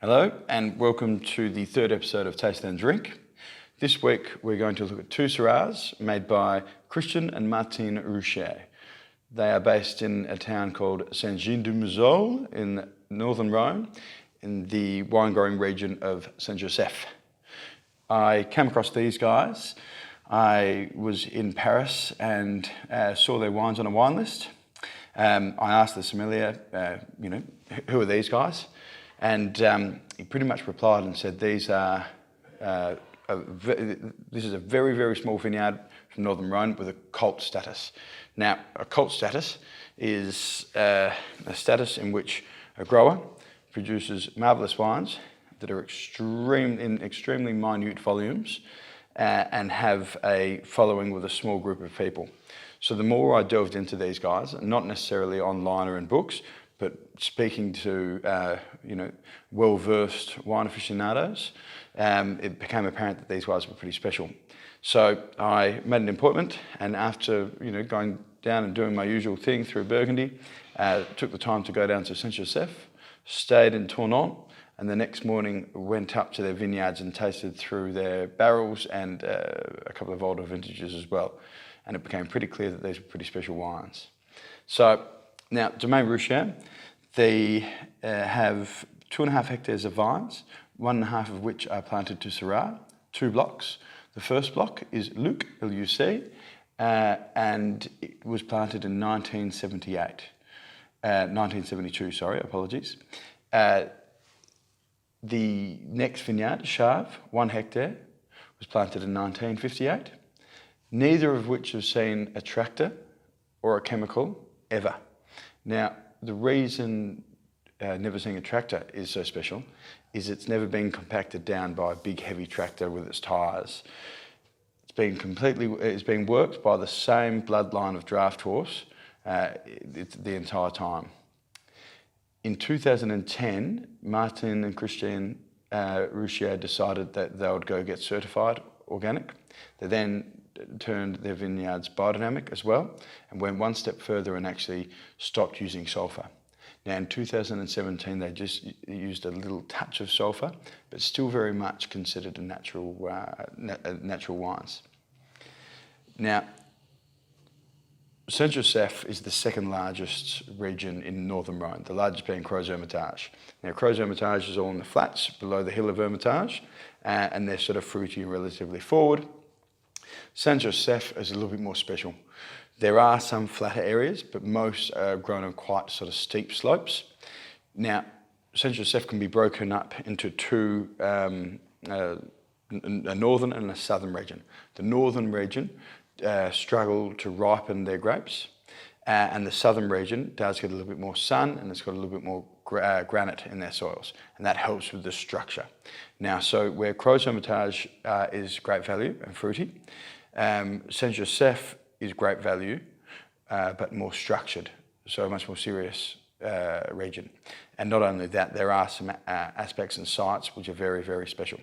Hello and welcome to the third episode of Taste and Drink. This week we're going to look at two Syrahs made by Christian and Martin Rouchier. They are based in a town called Saint-Jean-du-Moselle in northern Rhone in the wine growing region of Saint-Joseph. I came across these guys. I was in Paris and saw their wines on a wine list. I asked the sommelier, who are these guys? And he pretty much replied and said, this is a very, very small vineyard from northern Rhone with a cult status. Now, a cult status is a status in which a grower produces marvellous wines that are in extremely minute volumes and have a following with a small group of people. So the more I delved into these guys, not necessarily online or in books, but speaking to well-versed wine aficionados, it became apparent that these guys were pretty special. So I made an appointment, and after going down and doing my usual thing through Burgundy, took the time to go down to Saint-Joseph, stayed in Tournon, and the next morning went up to their vineyards and tasted through their barrels and a couple of older vintages as well. And it became pretty clear that these were pretty special wines. So now, Domaine Rouchier, they have 2.5 hectares of vines, 1.5 of which are planted to Syrah, 2 blocks. The first block is Luc, L-U-C, and it was planted in 1972, sorry, apologies. The next vineyard, Shiraz, 1 hectare, was planted in 1958, neither of which have seen a tractor or a chemical ever. Now, the reason never seeing a tractor is so special is it's never been compacted down by a big heavy tractor with its tyres. It's been worked by the same bloodline of draft horse the entire time. In 2010, Martin and Christian Rouchier decided that they would go get certified organic. They then turned their vineyards biodynamic as well and went one step further and actually stopped using sulphur. Now in 2017 they just used a little touch of sulphur, but still very much considered a natural wines. Now Saint-Joseph is the second largest region in northern Rhone, the largest being Crozes-Hermitage. Now Crozes-Hermitage is all in the flats below the hill of Hermitage and they're sort of fruity and relatively forward. Saint-Joseph is a little bit more special. There are some flatter areas, but most are grown on quite sort of steep slopes. Now, Saint-Joseph can be broken up into two, a northern and a southern region. The northern region struggle to ripen their grapes, and the southern region does get a little bit more sun and it's got a little bit more granite in their soils, and that helps with the structure. Now, so where Crozes-Hermitage is great value and fruity, Saint-Joseph is great value, but more structured, so a much more serious region. And not only that, there are some aspects and sites which are very, very special.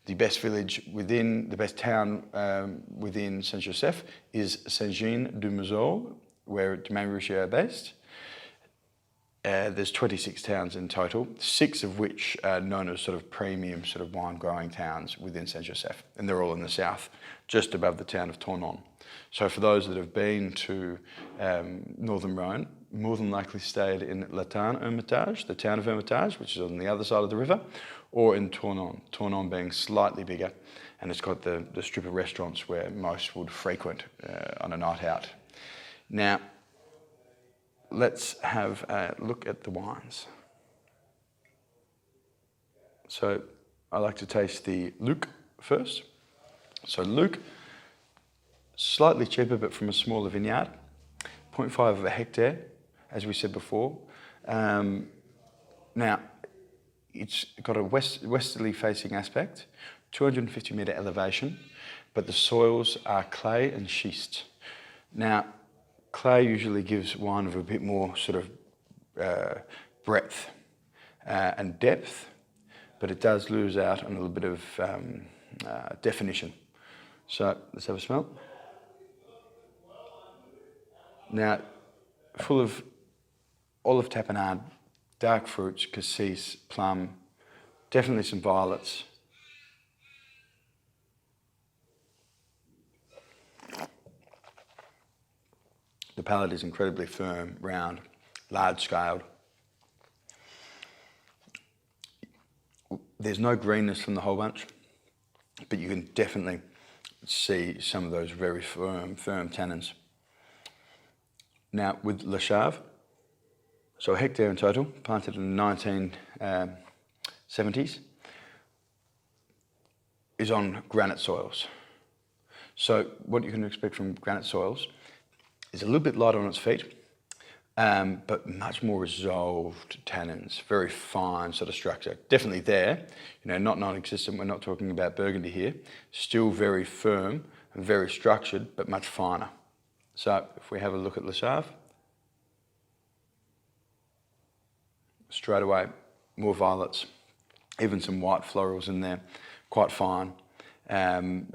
The best village the best town within Saint-Joseph is Saint-Jean-du-Moselle, where Domaine Rouchier are based. There's 26 towns in total, 6 of which are known as sort of premium sort of wine growing towns within Saint-Joseph, and they're all in the south, just above the town of Tournon. So for those that have been to northern Rhone, more than likely stayed in Hermitage, the town of Hermitage, which is on the other side of the river, or in Tournon, Tournon being slightly bigger, and it's got the strip of restaurants where most would frequent on a night out. Now, let's have a look at the wines. So I like to taste the Luc first. So Luc, slightly cheaper but from a smaller vineyard, 0.5 of a hectare, as we said before. Now, it's got a westerly facing aspect, 250 metre elevation, but the soils are clay and schist. Now, clay usually gives wine of a bit more sort of breadth and depth, but it does lose out on a little bit of definition. So let's have a smell. Now, full of olive tapenade, dark fruits, cassis, plum, Definitely some violets. The palate is incredibly firm, round, large scaled. There's no greenness from the whole bunch, but you can definitely see some of those very firm tannins. Now with Le Chave, so a hectare in total, planted in the 1970s, is on granite soils. So what you can expect from granite soils is a little bit lighter on its feet, but much more resolved tannins, very fine sort of structure. Definitely there, not non-existent, we're not talking about Burgundy here. Still very firm and very structured, but much finer. So if we have a look at Le Chave, straight away, more violets, even some white florals in there, quite fine. In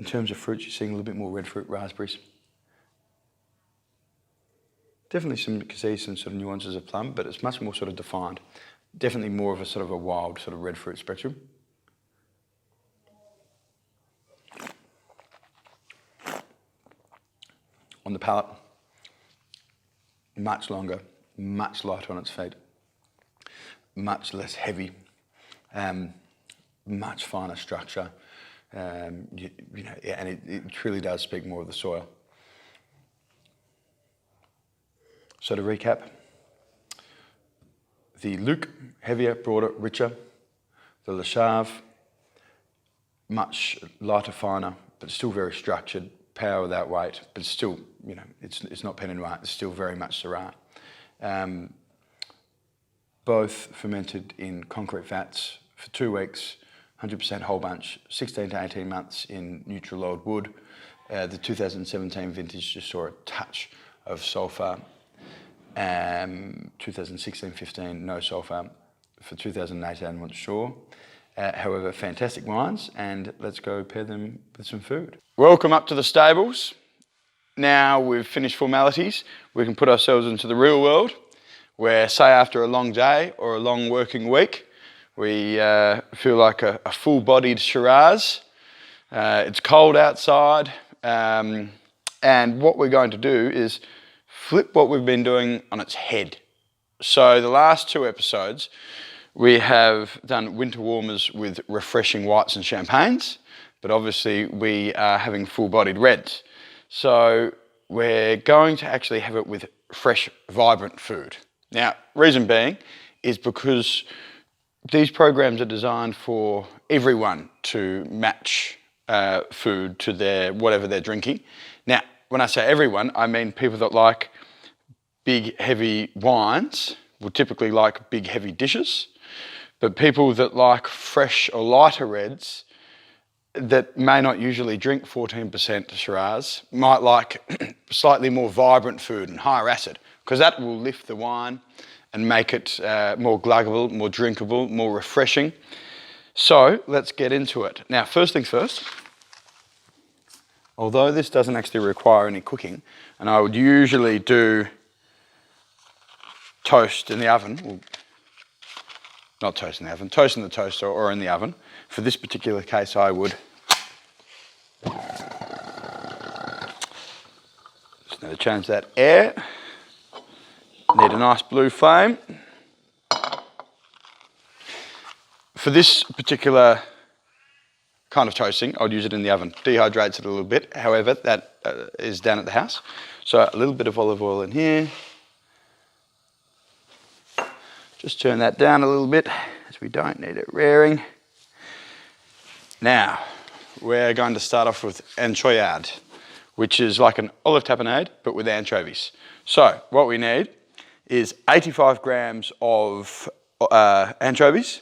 terms of fruits, you're seeing a little bit more red fruit, raspberries. Definitely you can see some sort of nuances of plum, but it's much more sort of defined. Definitely more of a sort of a wild sort of red fruit spectrum. On the palate, much longer, much lighter on its feet, much less heavy, much finer structure, and it truly does speak more of the soil. So to recap, the Luc, heavier, broader, richer. The Le Chave, much lighter, finer, but still very structured. Power without weight, but still, it's not Pinot Noir, it's still very much Syrah. Both fermented in concrete vats for 2 weeks, 100% whole bunch, 16 to 18 months in neutral old wood. The 2017 vintage just saw a touch of sulphur. 2016-15, no sulphur. For 2018, I wasn't sure. However, fantastic wines, and let's go pair them with some food. Welcome up to the stables. Now we've finished formalities, we can put ourselves into the real world, where, say, after a long day or a long working week, we feel like a full-bodied Shiraz. It's cold outside, and what we're going to do is flip what we've been doing on its head. So the last 2 episodes, we have done winter warmers with refreshing whites and champagnes, but obviously we are having full-bodied reds. So we're going to actually have it with fresh, vibrant food. Now, reason being is because these programs are designed for everyone to match food to whatever they're drinking. Now, when I say everyone, I mean people that like big, heavy wines will typically like big, heavy dishes. But people that like fresh or lighter reds that may not usually drink 14% Shiraz might like slightly more vibrant food and higher acid, because that will lift the wine and make it more gluggable, more drinkable, more refreshing. So let's get into it. Now, first things first, although this doesn't actually require any cooking, and I would usually do toast in the oven, well, not toast in the oven, toast in the toaster or in the oven. For this particular case, I would just need to change that air. Need a nice blue flame. For this particular kind of toasting, I'd use it in the oven. Dehydrates it a little bit. However, that is down at the house. So a little bit of olive oil in here. Just turn that down a little bit, as we don't need it raring. Now, we're going to start off with Anchoïade, which is like an olive tapenade, but with anchovies. So, what we need is 85 grams of anchovies,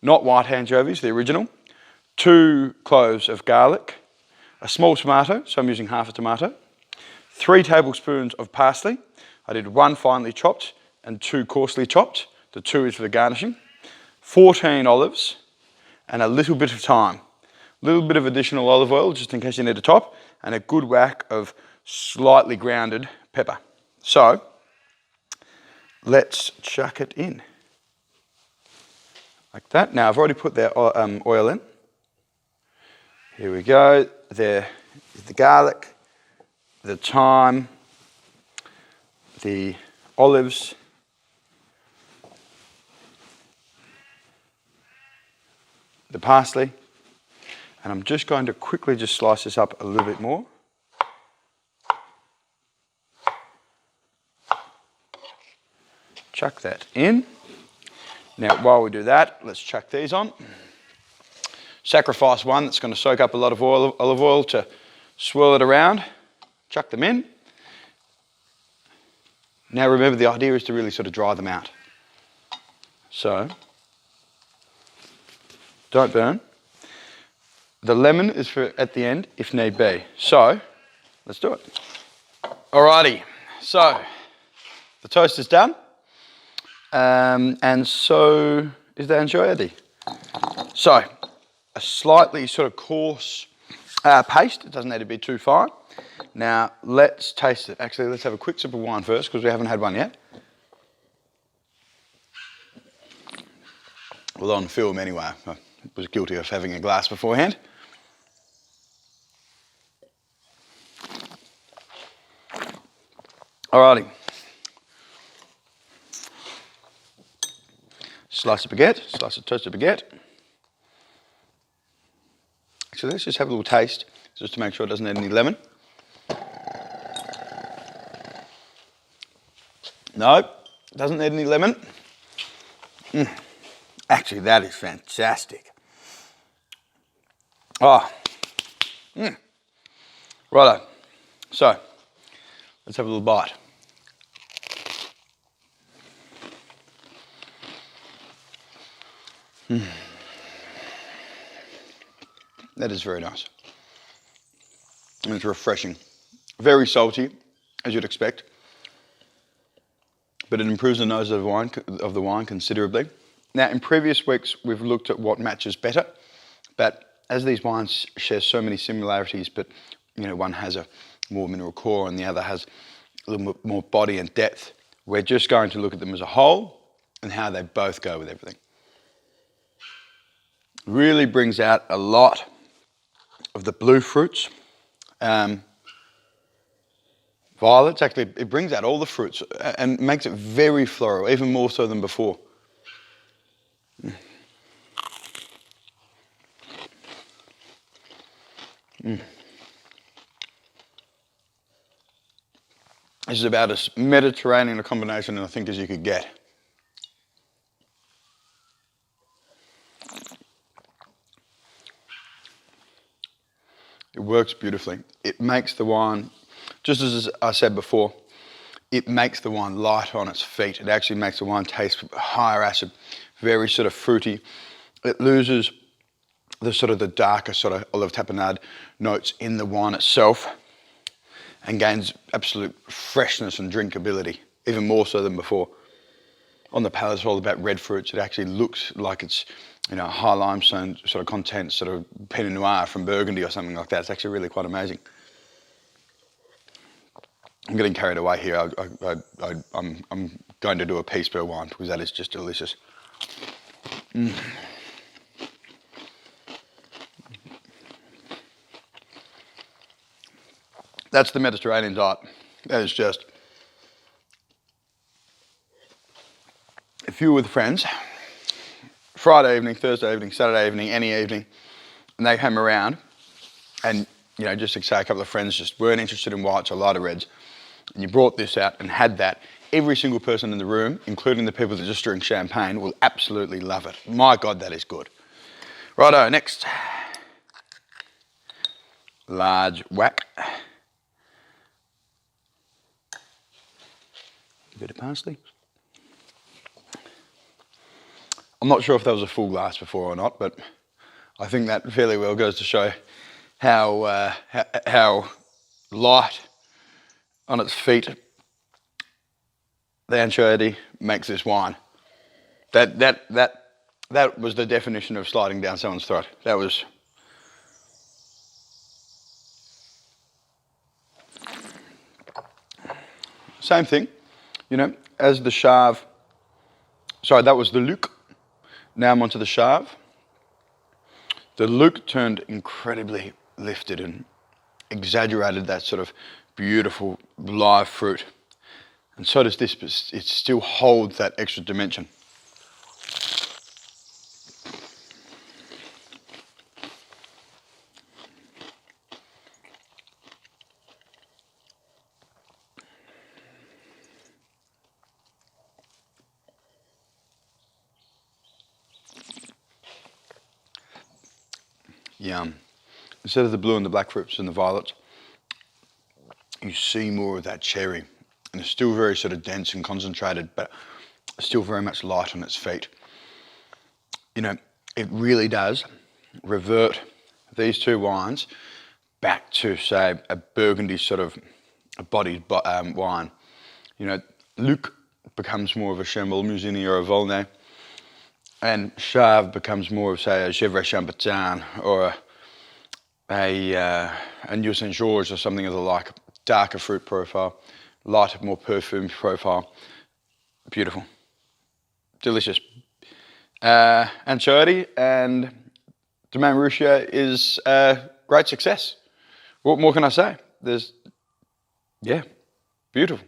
not white anchovies, the original, 2 cloves of garlic, a small tomato, so I'm using half a tomato, 3 tablespoons of parsley. I did 1 finely chopped and 2 coarsely chopped. The 2 is for the garnishing. 14 olives and a little bit of thyme. A little bit of additional olive oil just in case you need a top, and a good whack of slightly grounded pepper. So let's chuck it in. Like that. Now I've already put the oil in. Here we go. There is the garlic, the thyme, the olives, the parsley, and I'm just going to quickly just slice this up a little bit more. Chuck that in. Now while we do that, let's chuck these on. Sacrifice one that's going to soak up a lot of olive oil to swirl it around. Chuck them in. Now remember, the idea is to really sort of dry them out. So, don't burn. The lemon is for at the end if need be. So, let's do it. Alrighty, so the toast is done. And so is the Anchoïade. So, a slightly sort of coarse paste. It doesn't need to be too fine. Now, let's taste it. Actually, let's have a quick sip of wine first because we haven't had one yet. Well, on film anyway. I was guilty of having a glass beforehand. Alrighty. Slice of baguette, slice of toasted baguette. So let's just have a little taste, just to make sure it doesn't need any lemon. No, doesn't need any lemon. Actually, that is fantastic. Oh, righto. So, let's have a little bite. That is very nice. And it's refreshing. Very salty, as you'd expect. But it improves the nose of the wine considerably. Now, in previous weeks, we've looked at what matches better. But as these wines share so many similarities, but you know, one has a more mineral core and the other has a little bit more body and depth, we're just going to look at them as a whole and how they both go with everything. Really brings out a lot of the blue fruits. Violets, actually, it brings out all the fruits and makes it very floral, even more so than before. This is about as Mediterranean a combination, I think, as you could get. It works beautifully. It makes the wine, just as I said before, it makes the wine light on its feet. It actually makes the wine taste higher acid, very sort of fruity. It loses the sort of the darker sort of olive tapenade notes in the wine itself and gains absolute freshness and drinkability, even more so than before. On the palate, it's all about red fruits. It actually looks like it's, you know, high limestone sort of content, sort of Pinot Noir from Burgundy or something like that. It's actually really quite amazing. I'm getting carried away here. I'm going to do a piece per wine because that is just delicious. That's the Mediterranean diet. That is just, if you're with friends, Friday evening, Thursday evening, Saturday evening, any evening, and they came around and, you know, just to say a couple of friends just weren't interested in whites or lighter reds, and you brought this out and had that, every single person in the room, including the people that just drink champagne, will absolutely love it. My God, that is good. Righto, next. Large whack. A bit of parsley. I'm not sure if that was a full glass before or not, but I think that fairly well goes to show how light on its feet the Anchoïade makes this wine. That was the definition of sliding down someone's throat. That was. Same thing. You know, as the Chave, sorry, that was the Luc. Now I'm onto the Chave. The Luc turned incredibly lifted and exaggerated that sort of beautiful live fruit. And so does this, but it still holds that extra dimension. Yum. Instead of the blue and the black fruits and the violets, you see more of that cherry. And it's still very sort of dense and concentrated, but still very much light on its feet. You know, it really does revert these two wines back to, say, a Burgundy sort of a bodied wine. You know, Luc becomes more of a Chambolle-Musigny or a Volnay, and Chave becomes more of, say, a Gevrey Chambertin or a New Saint George or something of the like. Darker fruit profile, lighter, more perfumed profile. Beautiful, delicious. Anchoïade and Domaine Rouchier is a great success. What more can I say? Yeah, beautiful.